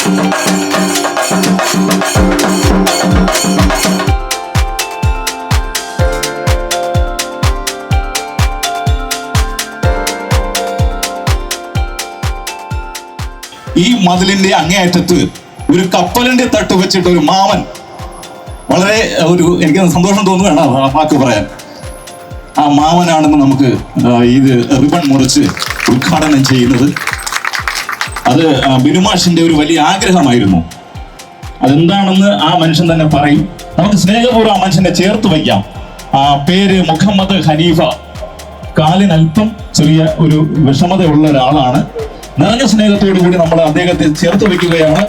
ഈ മതിലിന്റെ അങ്ങേയറ്റത്ത് ഒരു കപ്പലിന്റെ തട്ട് വെച്ചിട്ട് ഒരു മാമൻ, വളരെ എനിക്ക് സന്തോഷം തോന്നുകയാണ് ആ വാക്ക് പറയാൻ. ആ മാമനാണെന്ന് നമുക്ക് ഇത് റിബൺ മുറിച്ച് ഉദ്ഘാടനം ചെയ്യുന്നത്. അത് ബിനുമാഷിന്റെ ഒരു വലിയ ആഗ്രഹമായിരുന്നു. അതെന്താണെന്ന് ആ മനുഷ്യൻ തന്നെ പറയും. നമുക്ക് സ്നേഹപൂർവ്വം ആ മനുഷ്യനെ ചേർത്ത് വയ്ക്കാം. ആ പേര് മുഹമ്മദ് ഹനീഫ. കാലിനല്പം ചെറിയ ഒരു വിഷമതയുള്ള ഒരാളാണ്. നിറഞ്ഞ സ്നേഹത്തോടു കൂടി നമ്മൾ അദ്ദേഹത്തെ ചേർത്ത് വയ്ക്കുകയാണ്.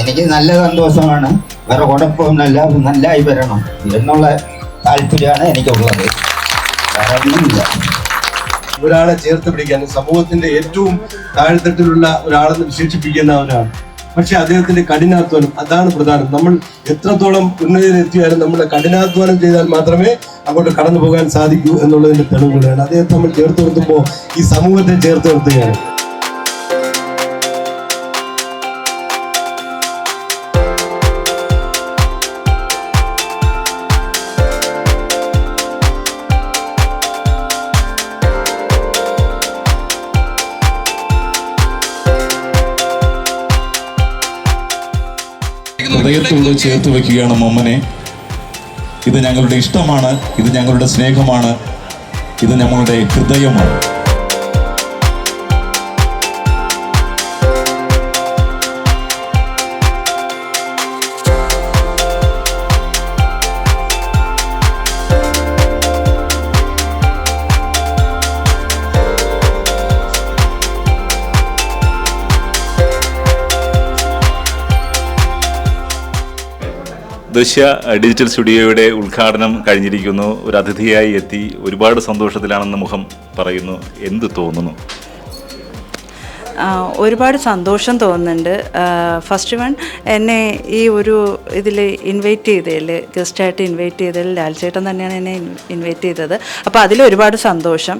എനിക്ക് നല്ല സന്തോഷമാണ്. വേറെ കുഴപ്പമൊന്നുമല്ല, നല്ലതായി വരണം എന്നുള്ള താല്പര്യമാണ് എനിക്കുള്ളത്. വേറെ ഒന്നുമില്ല. ഒരാളെ ചേർത്ത് പിടിക്കാൻ സമൂഹത്തിന്റെ ഏറ്റവും താഴ്ത്തട്ടിലുള്ള ഒരാളെന്ന് വിശേഷിപ്പിക്കുന്നവരാണ്. പക്ഷെ അദ്ദേഹത്തിന്റെ കഠിനാധ്വാനം അതാണ് പ്രധാനം. നമ്മൾ എത്രത്തോളം ഉന്നതിയിലെത്തിയാലും നമ്മുടെ കഠിനാധ്വാനം ചെയ്താൽ മാത്രമേ അങ്ങോട്ട് കടന്നു പോകാൻ സാധിക്കൂ എന്നുള്ളതിന്റെ തെളിവുകളാണ്. അദ്ദേഹത്തെ നമ്മൾ ചേർത്ത് നിർത്തുമ്പോൾ ഈ സമൂഹത്തെ ചേർത്ത് നിർത്തുകയാണ്. ഹൃദയത്തോട് ചേർത്ത് വെക്കുകയാണ് മമ്മനെ. ഇത് ഞങ്ങളുടെ ഇഷ്ടമാണ്, ഇത് ഞങ്ങളുടെ സ്നേഹമാണ്, ഇത് ഞങ്ങളുടെ ഹൃദയമാണ്. ദൃശ്യ ഡിജിറ്റൽ സ്റ്റുഡിയോയുടെ ഉദ്ഘാടനം കഴിഞ്ഞിരിക്കുന്നു. ഒരു അതിഥിയായി എത്തി. ഒരുപാട് സന്തോഷത്തിലാണെന്ന് മുഖം പറയുന്നു. എന്ത് തോന്നുന്നു? ഒരുപാട് സന്തോഷം തോന്നുന്നുണ്ട്. ഫസ്റ്റ് വൺ, എന്നെ ഈ ഒരു ഇതിൽ ഇൻവൈറ്റ് ചെയ്തതിൽ, ഗസ്റ്റായിട്ട് ഇൻവൈറ്റ് ചെയ്തതിൽ ലാൽചേട്ടൻ തന്നെയാണ് എന്നെ ഇൻവൈറ്റ് ചെയ്തത്. അപ്പോൾ അതിലൊരുപാട് സന്തോഷം.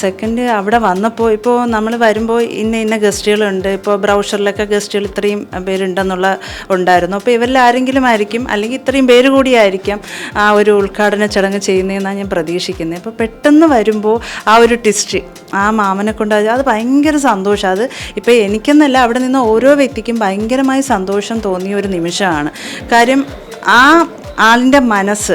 സെക്കൻഡ്, അവിടെ വന്നപ്പോൾ ഇപ്പോൾ നമ്മൾ വരുമ്പോൾ ഇന്ന ഗസ്റ്റുകളുണ്ട്, ഇപ്പോൾ ബ്രൗഷറിലൊക്കെ ഗസ്റ്റുകൾ ഇത്രയും പേരുണ്ടെന്നുള്ള ഉണ്ടായിരുന്നു. അപ്പോൾ ഇവരിൽ ആരെങ്കിലും ആയിരിക്കും, അല്ലെങ്കിൽ ഇത്രയും പേര് കൂടിയായിരിക്കാം ആ ഒരു ഉദ്ഘാടന ചടങ്ങ് ചെയ്യുന്നതെന്നാണ് ഞാൻ പ്രതീക്ഷിക്കുന്നത്. അപ്പോൾ പെട്ടെന്ന് വരുമ്പോൾ ആ ഒരു ട്വിസ്റ്റ്, ആ മാമനെ കൊണ്ട് അത് ഭയങ്കര സന്തോഷം. അത് ഇപ്പോൾ എനിക്കെന്നല്ല, അവിടെ നിന്ന് ഓരോ വ്യക്തിക്കും ഭയങ്കരമായി സന്തോഷം തോന്നിയ ഒരു നിമിഷമാണ്. കാര്യം ആ ആളിൻ്റെ മനസ്സ്,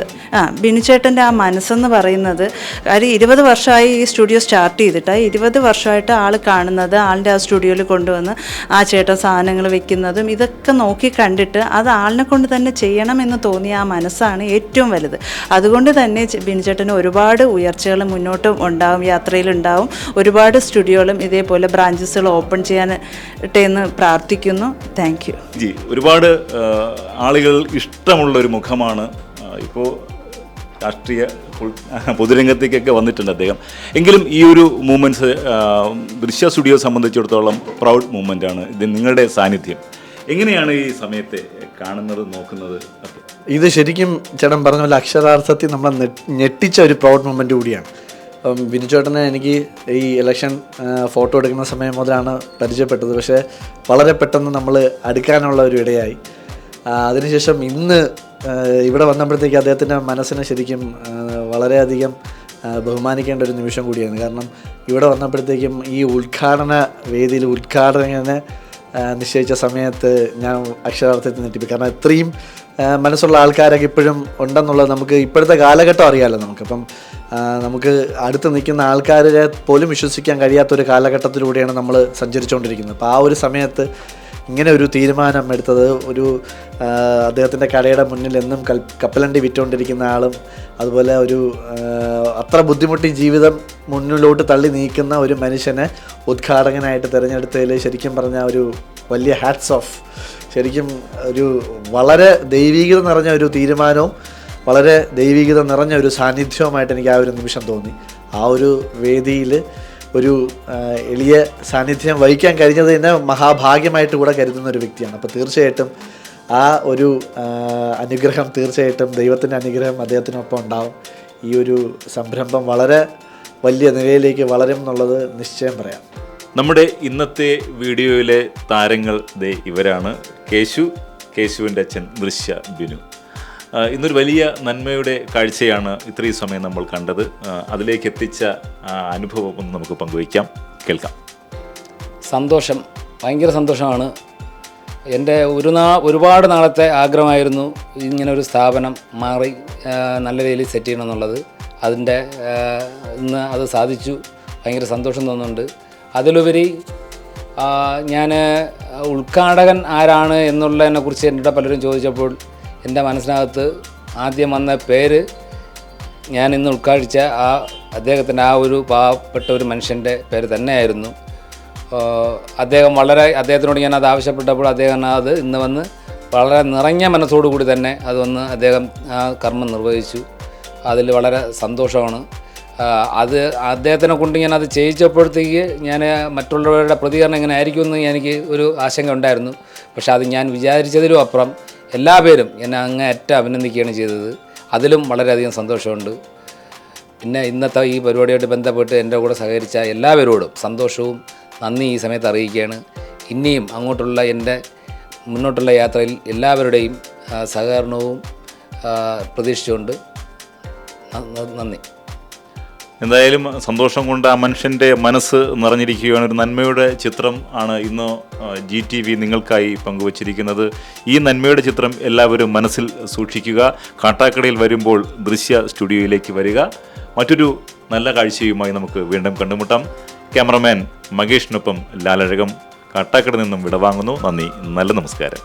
ബിനുചേട്ടൻ്റെ ആ മനസ്സെന്ന് പറയുന്നത്, കാര്യം 20 വർഷമായി ഈ സ്റ്റുഡിയോ സ്റ്റാർട്ട് ചെയ്തിട്ട്, 20 വർഷമായിട്ട് ആൾ കാണുന്നത്, ആളിൻ്റെ ആ സ്റ്റുഡിയോയിൽ കൊണ്ടുവന്ന് ആ ചേട്ടൻ സാധനങ്ങൾ വെക്കുന്നതും ഇതൊക്കെ നോക്കി കണ്ടിട്ട് അത് ആളിനെ കൊണ്ട് തന്നെ ചെയ്യണമെന്ന് തോന്നിയ ആ മനസ്സാണ് ഏറ്റവും വലുത്. അതുകൊണ്ട് തന്നെ ബിനുചേട്ടന് ഒരുപാട് ഉയർച്ചകൾ മുന്നോട്ടും ഉണ്ടാവും, യാത്രയിലുണ്ടാവും. ഒരുപാട് സ്റ്റുഡിയോകളും ഇതേപോലെ ബ്രാഞ്ചസുകൾ ഓപ്പൺ ചെയ്യാനായിട്ട് എന്ന് പ്രാർത്ഥിക്കുന്നു. Thank you. ഒരുപാട് ആളുകൾ ഇഷ്ടമുള്ളൊരു മുഖമാണ്. ഇപ്പോൾ രാഷ്ട്രീയ പൊതുരംഗത്തേക്കൊക്കെ വന്നിട്ടുണ്ട് അദ്ദേഹം. എങ്കിലും ഈ ഒരു മൂമെൻറ്റ്സ് ദൃശ്യ സ്റ്റുഡിയോ സംബന്ധിച്ചിടത്തോളം പ്രൗഡ് മൂമെൻ്റാണ്. ഇത് നിങ്ങളുടെ സാന്നിധ്യം എങ്ങനെയാണ് ഈ സമയത്തെ കാണുന്നത്, നോക്കുന്നത്? ഇത് ശരിക്കും ചേട്ടൻ പറഞ്ഞ പോലെ അക്ഷരാർത്ഥത്തിൽ നമ്മളെ ഞെട്ടിച്ച ഒരു പ്രൗഡ് മൂമെൻ്റ് കൂടിയാണ്. ബിനുചേട്ടനെ എനിക്ക് ഈ ഇലക്ഷൻ ഫോട്ടോ എടുക്കുന്ന സമയം മുതലാണ് പരിചയപ്പെട്ടത്. പക്ഷേ വളരെ പെട്ടെന്ന് നമ്മൾ അടുക്കാനുള്ള ഒരു ഇടയായി. അതിനുശേഷം ഇന്ന് ഇവിടെ വന്നപ്പോഴത്തേക്ക് അദ്ദേഹത്തിൻ്റെ മനസ്സിനെ ശരിക്കും വളരെയധികം ബഹുമാനിക്കേണ്ട ഒരു നിമിഷം കൂടിയാണ്. കാരണം ഇവിടെ വന്നപ്പോഴത്തേക്കും ഈ ഉദ്ഘാടന വേദിയിൽ ഉദ്ഘാടകനെ നിശ്ചയിച്ച സമയത്ത് ഞാൻ അക്ഷരാർത്ഥത്തിൽ നെറ്റിപ്പോയി. കാരണം ഇത്രയും മനസ്സുള്ള ആൾക്കാരൊക്കെ ഇപ്പോഴും ഉണ്ടെന്നുള്ളത് നമുക്ക് ഇപ്പോഴത്തെ കാലഘട്ടം അറിയാമല്ലോ നമുക്കപ്പം. നമുക്ക് അടുത്ത് നിൽക്കുന്ന ആൾക്കാരെ പോലും വിശ്വസിക്കാൻ കഴിയാത്തൊരു കാലഘട്ടത്തിലൂടെയാണ് നമ്മൾ സഞ്ചരിച്ചുകൊണ്ടിരിക്കുന്നത്. അപ്പോൾ ആ ഒരു സമയത്ത് ഇങ്ങനെ ഒരു തീരുമാനം എടുത്തത്, ഒരു അദ്ദേഹത്തിൻ്റെ കടയുടെ മുന്നിൽ എന്നും കപ്പലണ്ടി വിറ്റുകൊണ്ടിരിക്കുന്ന ആളും, അതുപോലെ ഒരു അത്ര ബുദ്ധിമുട്ടി ജീവിതം മുന്നിലോട്ട് തള്ളി നീക്കുന്ന ഒരു മനുഷ്യനെ ഉദ്ഘാടകനായിട്ട് തിരഞ്ഞെടുത്തതിൽ ശരിക്കും പറഞ്ഞാൽ ഒരു വലിയ ഹാറ്റ്സ് ഓഫ്. ശരിക്കും ഒരു വളരെ ദൈവീകത നിറഞ്ഞ ഒരു തീരുമാനവും വളരെ ദൈവീകത നിറഞ്ഞ ഒരു സാന്നിധ്യവുമായിട്ട് എനിക്ക് ആ ഒരു നിമിഷം തോന്നി. ആ ഒരു വേദിയിൽ ഒരു എളിയ സാന്നിധ്യം വഹിക്കാൻ കഴിഞ്ഞത് തന്നെ മഹാഭാഗ്യമായിട്ട് കൂടെ കരുതുന്ന ഒരു വ്യക്തിയാണ്. അപ്പോൾ തീർച്ചയായിട്ടും ആ ഒരു അനുഗ്രഹം, തീർച്ചയായിട്ടും ദൈവത്തിൻ്റെ അനുഗ്രഹം അദ്ദേഹത്തിനൊപ്പം ഉണ്ടാവും. ഈ ഒരു സംരംഭം വളരെ വലിയ നിലയിലേക്ക് വളരും എന്നുള്ളത് നിശ്ചയം പറയാം. നമ്മുടെ ഇന്നത്തെ വീഡിയോയിലെ താരങ്ങൾ ദേ ഇവരാണ്. കേശുവിൻ്റെ അച്ഛൻ ദൃശ്യ ബിനു. ഇന്നൊരു വലിയ നന്മയുടെ കാഴ്ചയാണ് ഇത്രയും സമയം നമ്മൾ കണ്ടത്. അതിലേക്ക് എത്തിച്ച അനുഭവം ഒന്ന് നമുക്ക് പങ്കുവയ്ക്കാം, കേൾക്കാം. സന്തോഷം, ഭയങ്കര സന്തോഷമാണ്. എൻ്റെ ഒരുപാട് നാളത്തെ ആഗ്രഹമായിരുന്നു ഇങ്ങനെ ഒരു സ്ഥാപനം മാറി നല്ല രീതിയിൽ സെറ്റ് ചെയ്യണമെന്നുള്ളത്. അതിൻ്റെ ഇന്ന് അത് സാധിച്ചു. ഭയങ്കര സന്തോഷം തോന്നുന്നുണ്ട്. അതിലുപരി ഞാൻ ഉദ്ഘാടകൻ ആരാണ് എന്നുള്ളതിനെക്കുറിച്ച് എന്നോട് പലരും ചോദിച്ചപ്പോൾ എൻ്റെ മനസ്സിനകത്ത് ആദ്യം വന്ന പേര്, ഞാൻ ഇന്ന് ഉദ്ഘാടിച്ച അദ്ദേഹത്തിൻ്റെ ഒരു പാവപ്പെട്ട ഒരു മനുഷ്യൻ്റെ പേര് തന്നെയായിരുന്നു. അദ്ദേഹത്തിനോട് ഞാൻ അത് ആവശ്യപ്പെട്ടപ്പോൾ അദ്ദേഹം അത് ഇന്ന് വന്ന് വളരെ നിറഞ്ഞ മനസ്സോടുകൂടി തന്നെ അത് വന്ന് അദ്ദേഹം ആ കർമ്മം നിർവഹിച്ചു. അതിൽ വളരെ സന്തോഷമാണ്. അത് അദ്ദേഹത്തിനെ കൊണ്ട് ഞാൻ അത് ചെയ്യിച്ചപ്പോഴത്തേക്ക് ഞാൻ മറ്റുള്ളവരുടെ പ്രതികരണം എങ്ങനെ ആയിരിക്കുമെന്ന് എനിക്ക് ഒരു ആശങ്ക ഉണ്ടായിരുന്നു. പക്ഷേ അത് ഞാൻ വിചാരിച്ചതിലും അപ്പുറം എല്ലാ പേരും എന്നെ അങ്ങേയറ്റം അഭിനന്ദിക്കുകയാണ് ചെയ്തത്. അതിലും വളരെയധികം സന്തോഷമുണ്ട്. പിന്നെ ഇന്നത്തെ ഈ പരിപാടിയായിട്ട് ബന്ധപ്പെട്ട് എൻ്റെ കൂടെ സഹകരിച്ച എല്ലാവരോടും സന്തോഷവും നന്ദി ഈ സമയത്ത് അറിയിക്കുകയാണ്. ഇനിയും അങ്ങോട്ടുള്ള എൻ്റെ മുന്നോട്ടുള്ള യാത്രയിൽ എല്ലാവരുടെയും സഹകരണവും പ്രതീക്ഷിച്ചുകൊണ്ട് നന്ദി. എന്തായാലും സന്തോഷം കൊണ്ട് ആ മനുഷ്യൻ്റെ മനസ്സ് നിറഞ്ഞിരിക്കുകയാണ്. ഒരു നന്മയുടെ ചിത്രം ആണ് ഇന്ന് GTV നിങ്ങൾക്കായി പങ്കുവച്ചിരിക്കുന്നത്. ഈ നന്മയുടെ ചിത്രം എല്ലാവരും മനസ്സിൽ സൂക്ഷിക്കുക. കാട്ടാക്കടയിൽ വരുമ്പോൾ ദൃശ്യ സ്റ്റുഡിയോയിലേക്ക് വരിക. മറ്റൊരു നല്ല കാഴ്ചയുമായി നമുക്ക് വീണ്ടും കണ്ടുമുട്ടാം. ക്യാമറമാൻ മകേഷിനൊപ്പം ലാലഴകം കാട്ടാക്കടയിൽ നിന്നും വിടവാങ്ങുന്നു. നന്ദി, നല്ല നമസ്കാരം.